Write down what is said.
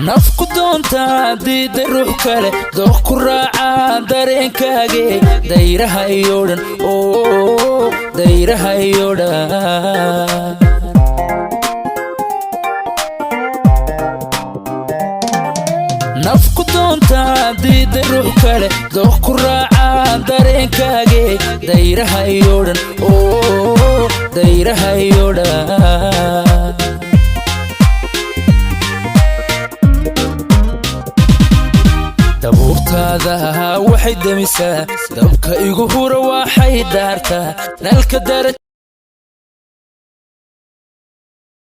nafku doonta diida ruux kale dooq ku raaca dareenkaage dayraha iyo dhan dayraha iyo dhan nafku doonta diida ruux kale dooq ku raaca dareenkaage dayraha iyo dhan dayraha iyo dhan dabuurtaada waxay damisaa dabka igu hura waxay daartaa nalka dara